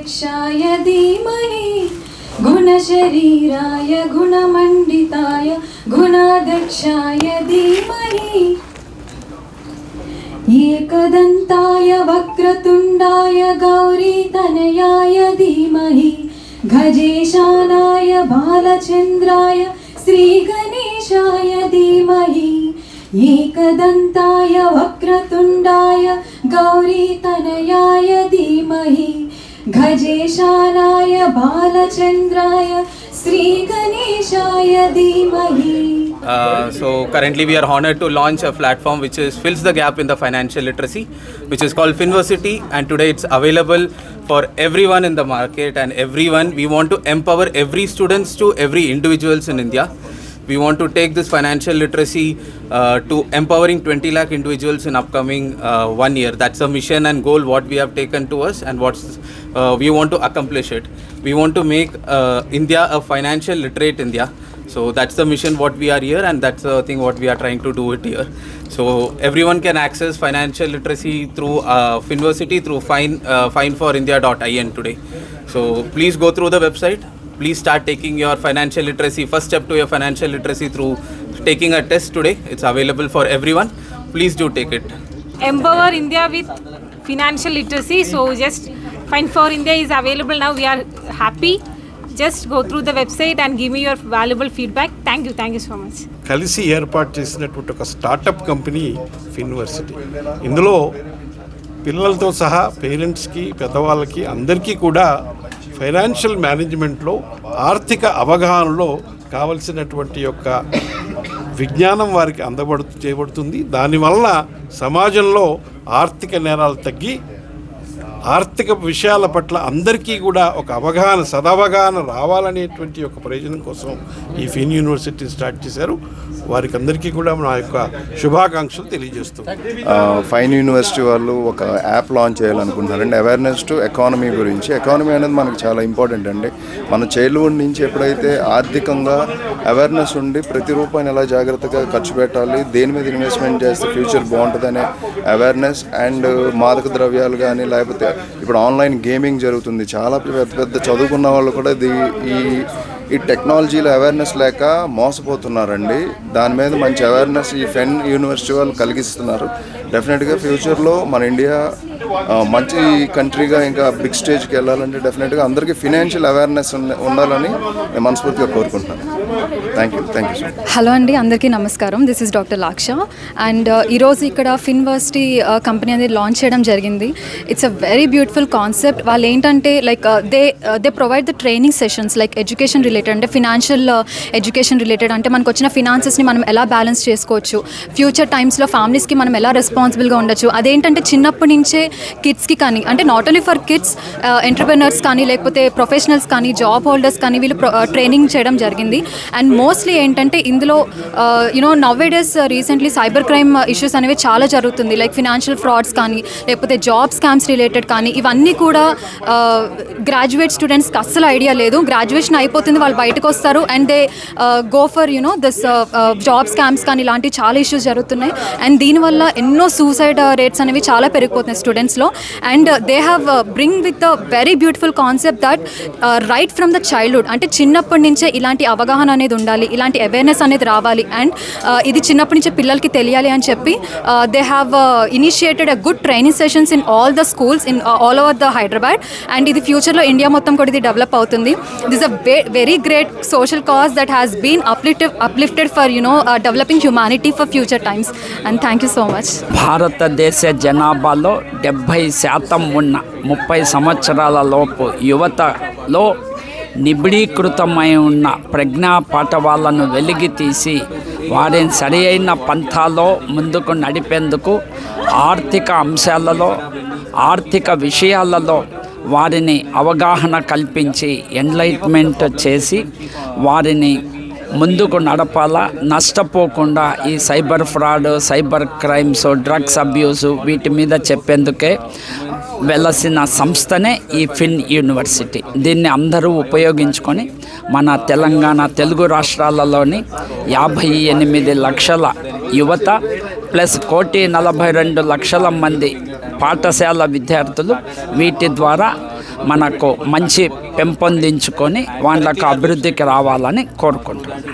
गुणाध्यक्षाय धीमहि गुणशरीराय गुणमण्डिताय गुणाध्यक्षाय धीमहि एकदन्ताय वक्रतुण्डाय गौरीतनयाय धीमहि गजेशानाय बालचन्द्राय श्रीगणेशाय धीमहि एकदन्ताय वक्रतुण्डाय गौरीतनयाय धीमहि गजेशानाय बालचन्द्राय श्रीगणेशाय धीमहि. So currently we are honored to launch a platform which fills the gap in the financial literacy, which is called Finversity, and today it's available for everyone in the market and everyone. We want to empower every students to every individuals in India. We want to take this financial literacy to empowering 20 lakh individuals in upcoming 1 year. That's a mission and goal what we have taken to us, and we want to accomplish it. We want to make India a financial literate India. So that's the mission what we are here, and that's the thing what we are trying to do it here. So everyone can access financial literacy through Finversity through fineforindia.in today. So please go through the website. Please start taking your financial literacy, first step to your financial literacy through taking a test today. It's available for everyone. Please do take it. Empower India with financial literacy. So just Fine for India is available now. We are happy. Just go through the website and give me your valuable feedback. Thank you so much. కలిసి ఏర్పాటు చేసినటువంటి ఒక startup company ఫిన్వర్సిటీ. ఇందులో పిల్లలతో సహా పేరెంట్స్కి, పెద్దవాళ్ళకి అందరికీ కూడా ఫైనాన్షియల్ మేనేజ్మెంట్లో, ఆర్థిక అవగాహనలో కావలసినటువంటి యొక్క విజ్ఞానం వారికి చేయబడుతుంది. దానివల్ల సమాజంలో ఆర్థిక నేరాలు తగ్గి ఆర్థిక విషయాల పట్ల అందరికీ కూడా ఒక సదవగాహన రావాలనేటువంటి ఒక ప్రయోజనం కోసం ఈ ఫిన్ యూనివర్సిటీ స్టార్ట్ చేశారు. వారికి అందరికీ కూడా నా యొక్క శుభాకాంక్షలు తెలియజేస్తున్నాం. ఫైన్ యూనివర్సిటీ వాళ్ళు ఒక యాప్ లాంచ్ చేయాలనుకుంటున్నారండి, అవేర్నెస్ టు ఎకానమీ గురించి. ఎకానమీ అనేది మనకు చాలా ఇంపార్టెంట్ అండి. మన చైల్డ్హుడ్ నుంచి ఎప్పుడైతే ఆర్థికంగా అవేర్నెస్ ఉండి ప్రతి రూపాయిని ఎలా జాగ్రత్తగా ఖర్చు పెట్టాలి, దేని మీద ఇన్వెస్ట్మెంట్ చేస్తే ఫ్యూచర్ బాగుంటుందనే అవేర్నెస్, అండ్ మాదక ద్రవ్యాలు కానీ లేకపోతే ఇప్పుడు ఆన్లైన్ గేమింగ్ జరుగుతుంది. చాలా పెద్ద చదువుకున్న వాళ్ళు కూడా ఈ టెక్నాలజీలో అవేర్నెస్ లేక మోసపోతున్నారండి. దాని మీద మంచి అవేర్నెస్ ఈ ఫెన్ యూనివర్సిటీ వాళ్ళు కలిగిస్తున్నారు. డెఫినెట్గా ఫ్యూచర్లో మన ఇండియా మంచి కంట్రీగా ఇంకా బిగ్ స్టేజ్కి వెళ్ళాలంటే డెఫినెట్గా అందరికీ ఫినాన్షియల్ అవేర్నెస్ ఉండాలని నేను మనస్ఫూర్తిగా కోరుకుంటున్నాను. Thank you sir. హలో అండి, అందరికీ నమస్కారం. This is doctor Laksha. And ఈరోజు ఇక్కడ ఫిన్వర్సిటీ కంపెనీ అనేది లాంచ్ చేయడం జరిగింది. It's a very beautiful concept. వాళ్ళు ఏంటంటే like they provide the training sessions like education related, అంటే ఫినాన్షియల్ ఎడ్యుకేషన్ రిలేటెడ్, అంటే మనకు వచ్చిన ఫినాన్సెస్ని మనం ఎలా బ్యాలెన్స్ చేసుకోవచ్చు, ఫ్యూచర్ టైమ్స్లో ఫ్యామిలీస్కి మనం ఎలా రెస్పాన్సిబుల్గా ఉండొచ్చు. అదేంటంటే చిన్నప్పటి నుంచే కిడ్స్కి కానీ, అంటే not only for kids, entrepreneurs కానీ లేకపోతే ప్రొఫెషనల్స్ కానీ జాబ్ హోల్డర్స్ కానీ వీళ్ళు ట్రైనింగ్ చేయడం జరిగింది. అండ్ మోస్ట్లీ ఏంటంటే ఇందులో nowadays recently cyber crime issues అనేవి చాలా జరుగుతుంది. లైక్ ఫినాన్షియల్ ఫ్రాడ్స్ కానీ లేకపోతే జాబ్ స్కామ్స్ రిలేటెడ్ కానీ ఇవన్నీ కూడా గ్రాడ్యుయేట్ స్టూడెంట్స్కి అస్సలు ఐడియా లేదు. గ్రాడ్యుయేషన్ అయిపోతుంది, వాళ్ళు బయటకు వస్తారు and they go for this job scams కానీ ఇలాంటివి చాలా ఇష్యూస్ జరుగుతున్నాయి. అండ్ దీనివల్ల ఎన్నో సూసైడ్ రేట్స్ అనేవి చాలా పెరిగిపోతున్నాయి స్టూడెంట్స్లో. And they have bring with the very beautiful concept that right from the childhood, అంటే చిన్నప్పటి నుంచే ఇలాంటి అవగాహన అనేది ఉండాలి, ఇలాంటి అవేర్నెస్ అనేది రావాలి. అండ్ ఇది చిన్నప్పటి నుంచే పిల్లలకి తెలియాలి అని చెప్పి they have initiated a good training sessions in all the schools in all over the Hyderabad. And ఇది ఫ్యూచర్లో ఇండియా మొత్తం కూడా ఇది డెవలప్ అవుతుంది. This a very great social cause that has been uplifted for developing humanity for future times. And thank you so much. భారతదేశ జనాభాలో 70% ఉన్న 30 సంవత్సరాల లోపు యువతలో నిబిడీకృతమై ఉన్న ప్రజ్ఞా పాఠవాలను వెలికి తీసి వారిని సరి అయిన పంథాలో ముందుకు నడిపేందుకు ఆర్థిక అంశాలలో, ఆర్థిక విషయాలలో వారిని అవగాహన కల్పించి ఎన్లైట్మెంట్ చేసి వారిని ముందుకు నడపాలా. నష్టపోకుండా ఈ cyber fraud, cyber crimes, drugs abuse వీటి మీద చెప్పేందుకే వెలసిన సంస్థనే ఈ ఫిన్ యూనివర్సిటీ. దీన్ని అందరూ ఉపయోగించుకొని మన తెలంగాణ, తెలుగు రాష్ట్రాలలోని 58 లక్షల యువత ప్లస్ 1,42,00,000 మంది పాఠశాల విద్యార్థులు వీటి ద్వారా మనకు మంచి పెంపొందించుకొని వాళ్ళకు అభివృద్ధికి రావాలని కోరుకుంటున్నాను.